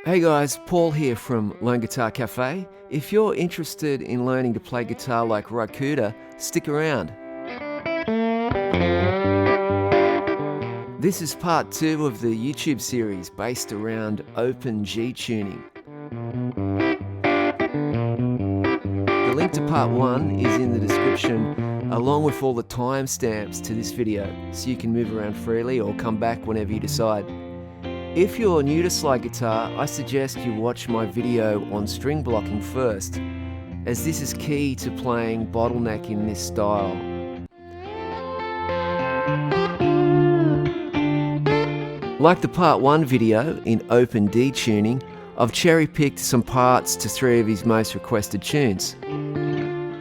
Hey guys, Paul here from Learn Guitar Cafe. If you're interested in learning to play guitar like Ry Cooder, stick around. This is part 2 of the YouTube series based around open G tuning. The link to part 1 is in the description, along with all the timestamps to this video, so you can move around freely or come back whenever you decide. If you're new to slide guitar, I suggest you watch my video on string blocking first, as this is key to playing bottleneck in this style. Like the part 1 video in open D tuning, I've cherry-picked some parts to 3 of his most requested tunes.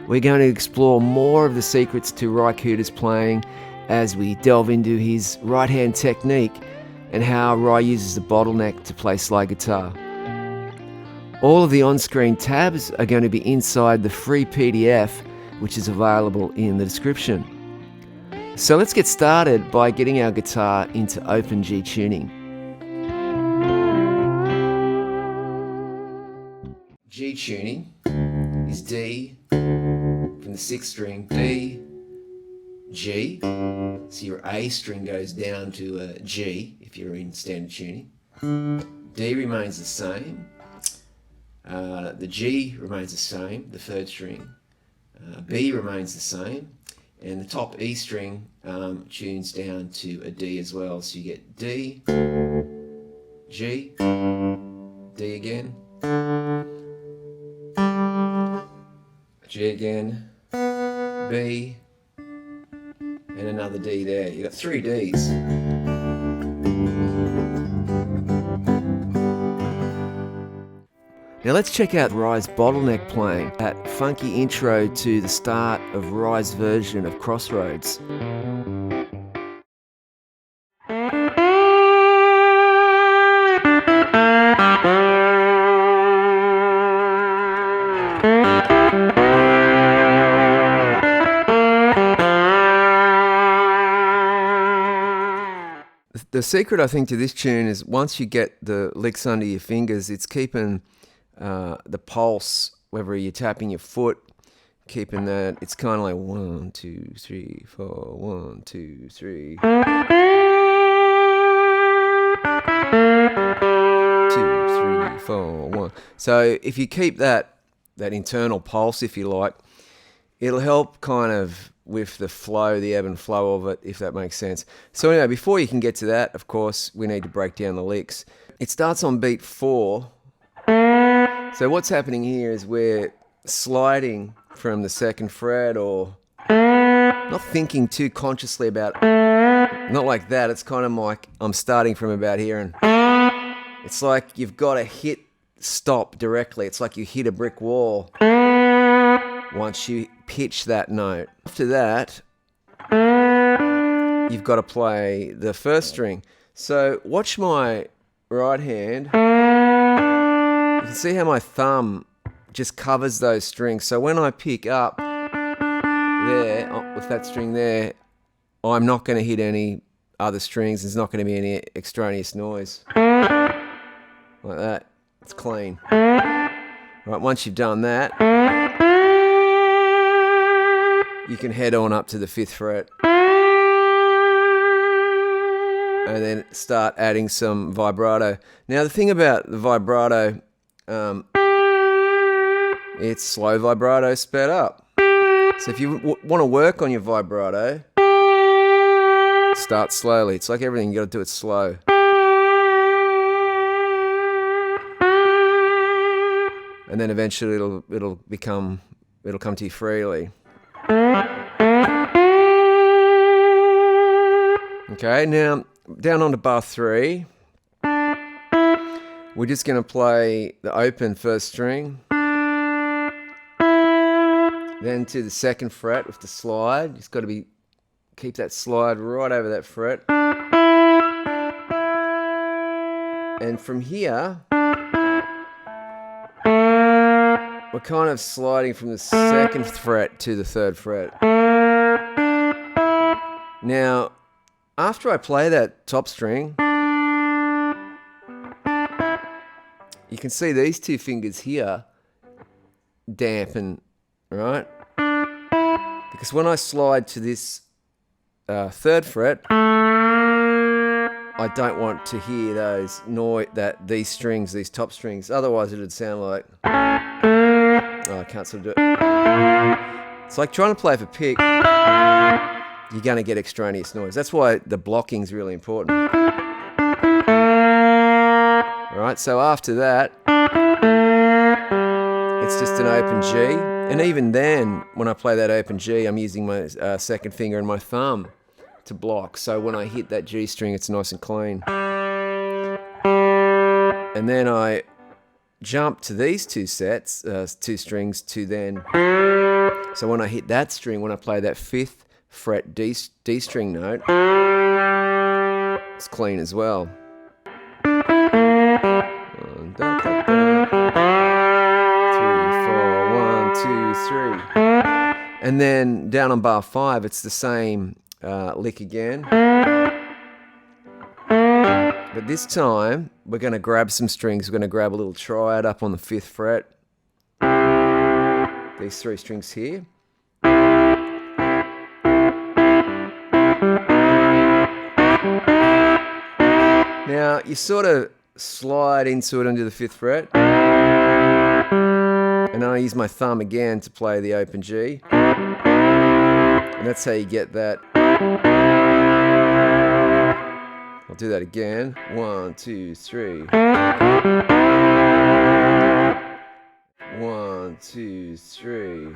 We're going to explore more of the secrets to Ry Cooder's playing as we delve into his right-hand technique and how Ry uses the bottleneck to play slide guitar. All of the on-screen tabs are going to be inside the free PDF, which is available in the description. So let's get started by getting our guitar into open G tuning. G tuning is D from the 6th string, B, G, so your A string goes down to a G if you're in standard tuning. D remains the same, the G remains the same, the 3rd string, B remains the same, and the top E string tunes down to a D as well, so you get D, G, D again, G again, B, and another D there. You've got 3 Ds. Now let's check out Ry's bottleneck playing, that funky intro to the start of Ry's version of Crossroads. The secret, I think, to this tune is once you get the licks under your fingers, it's keeping the pulse, whether you're tapping your foot, keeping that, it's kind of like 1, 2, 3, 4, 1, 2, 3. 2, 3, 4, 1. So if you keep that internal pulse, if you like, it'll help kind of with the flow, the ebb and flow of it, if that makes sense. So anyway, before you can get to that, of course, we need to break down the licks. It starts on beat 4. So what's happening here is we're sliding from the 2nd fret, or not thinking too consciously about it. Not like that. It's kind of like I'm starting from about here, and it's like you've got to hit stop directly. It's like you hit a brick wall once you pitch that note. After that, you've got to play the 1st string. So watch my right hand. You can see how my thumb just covers those strings. So when I pick up there, with that string there, I'm not going to hit any other strings. There's not going to be any extraneous noise. Like that. It's clean. Right, once you've done that, you can head on up to the 5th fret and then start adding some vibrato. Now the thing about the vibrato, it's slow vibrato sped up. So if you want to work on your vibrato, start slowly. It's like everything, you got to do it slow. And then eventually it'll come to you freely. Okay, now down onto bar 3. We're just going to play the open 1st string, then to the 2nd fret with the slide. It's got to keep that slide right over that fret. And from here, we're kind of sliding from the 2nd fret to the 3rd fret. Now, after I play that top string, you can see these two fingers here dampen, right? Because when I slide to this 3rd fret, I don't want to hear those these strings, these top strings. Otherwise, it would sound like, oh, I can't sort of do it. It's like trying to play for pick. You're going to get extraneous noise. That's why the blocking is really important. All right, so after that, it's just an open G. And even then, when I play that open G, I'm using my 2nd finger and my thumb to block. So when I hit that G string, it's nice and clean. And then I jump to these two sets, 2 strings to then. So when I hit that string, when I play that 5th fret D string note, it's clean as well. 3, 4, 1, 2, 3. And then down on bar 5, it's the same lick again. But this time, we're going to grab some strings. We're going to grab a little triad up on the 5th fret. These 3 strings here. Now, you sort of slide into it under the 5th fret. And I use my thumb again to play the open G. And that's how you get that. I'll do that again. 1, 2, 3. 1, 2, 3.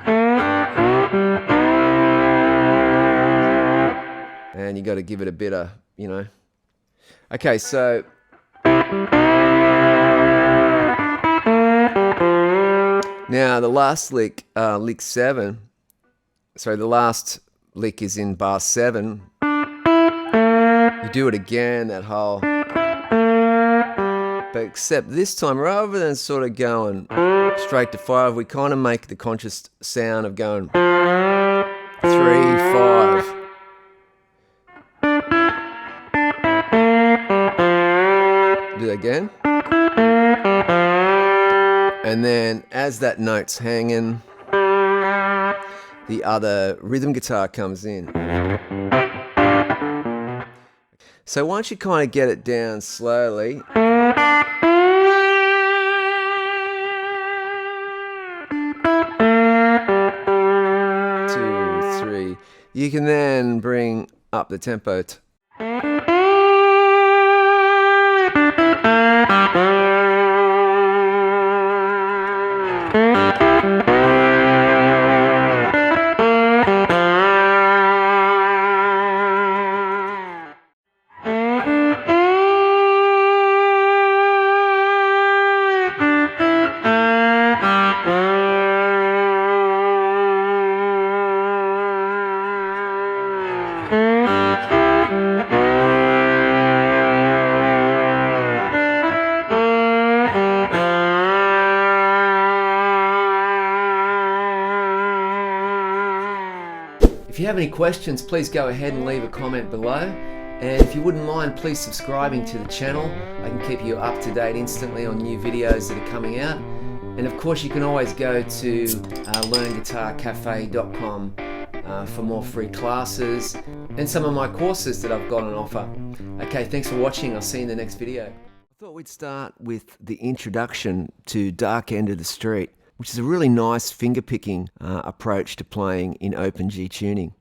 And you got to give it a bit of, you know. Okay, so now the last lick, lick 7. Sorry, the last lick is in bar 7. You do it again, that whole. But except this time, rather than sort of going straight to 5, we kind of make the conscious sound of going 3, 5. Do that again. And then as that note's hanging, the other rhythm guitar comes in. So once you kind of get it down slowly, 2, 3, you can then bring up the tempo. If you have any questions, please go ahead and leave a comment below. And if you wouldn't mind, please subscribing to the channel. I can keep you up to date instantly on new videos that are coming out. And of course, you can always go to learnguitarcafe.com for more free classes and some of my courses that I've got on offer. Okay, thanks for watching. I'll see you in the next video. I thought we'd start with the introduction to Dark End of the Street, which is a really nice finger-picking approach to playing in open G tuning.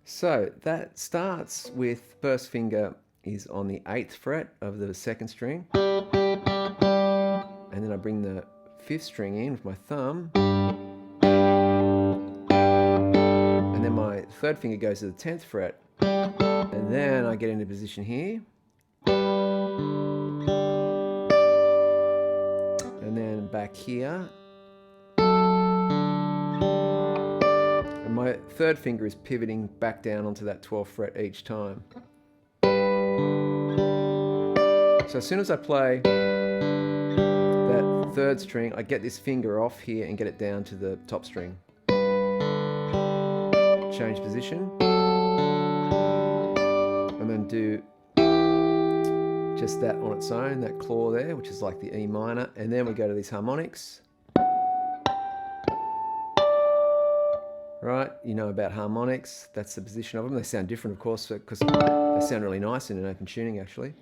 So that starts with first finger is on the 8th fret of the 2nd string, and then I bring the 5th string in with my thumb, and then my 3rd finger goes to the 10th fret, and then I get into position here, and then back here, my third finger is pivoting back down onto that 12th fret each time. So as soon as I play that third string, I get this finger off here and get it down to the top string. Change position. And then do just that on its own, that claw there, which is like the E minor. And then we go to these harmonics. Right, you know about harmonics. That's the position of them. They sound different, of course, because they sound really nice in an open tuning, actually.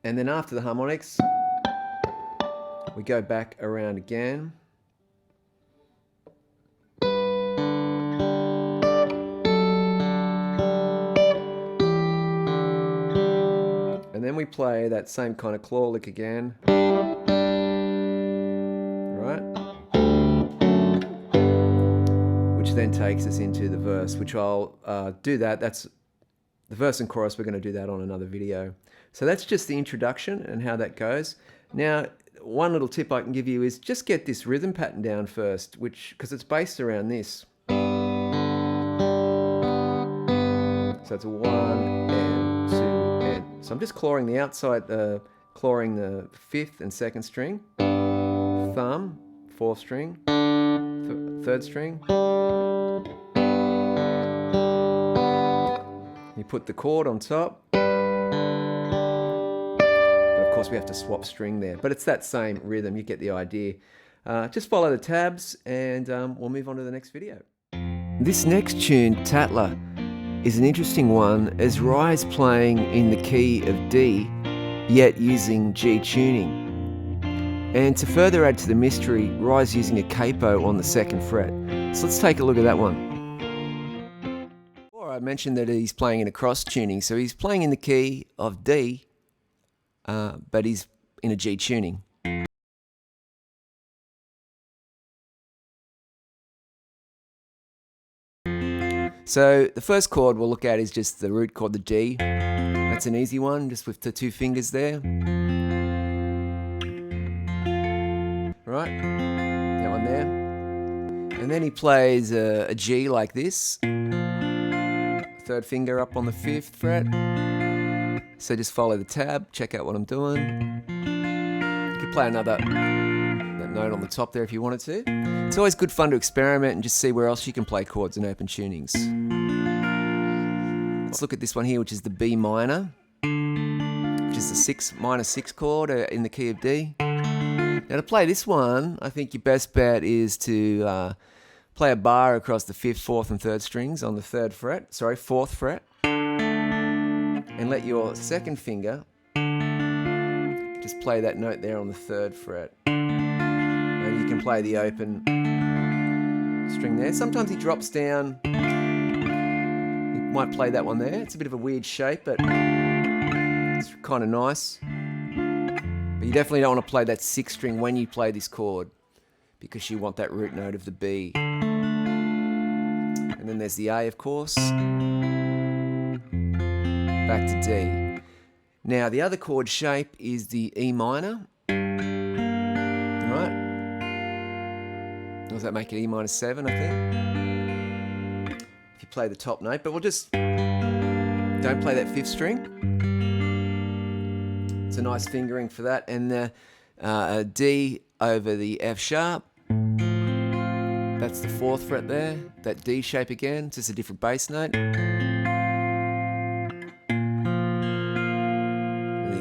And then after the harmonics, we go back around again. And then we play that same kind of claw lick again. Right? Which then takes us into the verse, which I'll do that. That's the verse and chorus. We're going to do that on another video. So that's just the introduction and how that goes. Now, one little tip I can give you is just get this rhythm pattern down first, because it's based around this. So it's a 1 and 2 and. So I'm just clawing the outside, clawing the 5th and 2nd string, thumb, 4th string, 3rd string. You put the chord on top. Of course we have to swap string there, but it's that same rhythm. You get the idea. Just follow the tabs and we'll move on to the next video. This next tune, Tattler, is an interesting one as Ry's playing in the key of D, yet using G tuning. And to further add to the mystery, Ry's using a capo on the 2nd fret. So let's take a look at that one. Before I mentioned that he's playing in a cross tuning, so he's playing in the key of D, but he's in a G tuning. So the first chord we'll look at is just the root chord, the G. That's an easy one, just with the 2 fingers there. Right, that one there. And then he plays a G like this. 3rd finger up on the 5th fret. So just follow the tab, check out what I'm doing. You could play that note on the top there if you wanted to. It's always good fun to experiment and just see where else you can play chords in open tunings. Let's look at this one here, which is the B minor, which is the minor 6 chord in the key of D. Now to play this one, I think your best bet is to play a bar across the 5th, 4th and 3rd strings on the 4th fret. And let your 2nd finger just play that note there on the 3rd fret. And you can play the open string there. Sometimes he drops down. You might play that one there. It's a bit of a weird shape, but it's kind of nice. But you definitely don't want to play that 6th string when you play this chord, because you want that root note of the B. And then there's the A, of course. Back to D. Now the other chord shape is the E minor. Right? Does that make it E minor 7, I think? If you play the top note, but we'll just don't play that 5th string. It's a nice fingering for that, and the D over the F sharp. That's the 4th fret there. That D shape again, just a different bass note.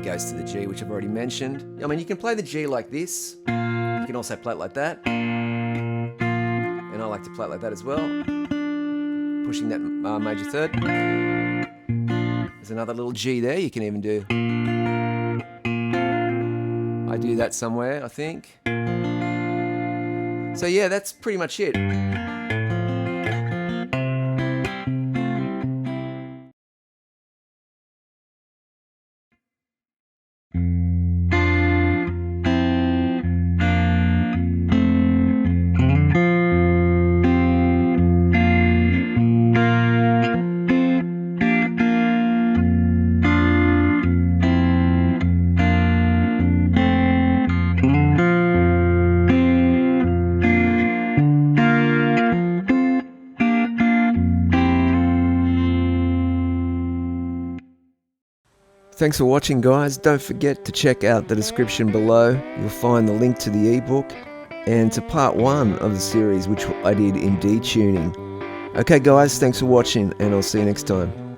Goes to the G, which I've already mentioned. I mean, you can play the G like this. You can also play it like that. And I like to play it like that as well. Pushing that major 3rd. There's another little G there you can even do. I do that somewhere, I think. So yeah, that's pretty much it. Thanks for watching, guys. Don't forget to check out the description below. You'll find the link to the ebook and to part 1 of the series, which I did in D tuning. Okay guys, thanks for watching, and I'll see you next time.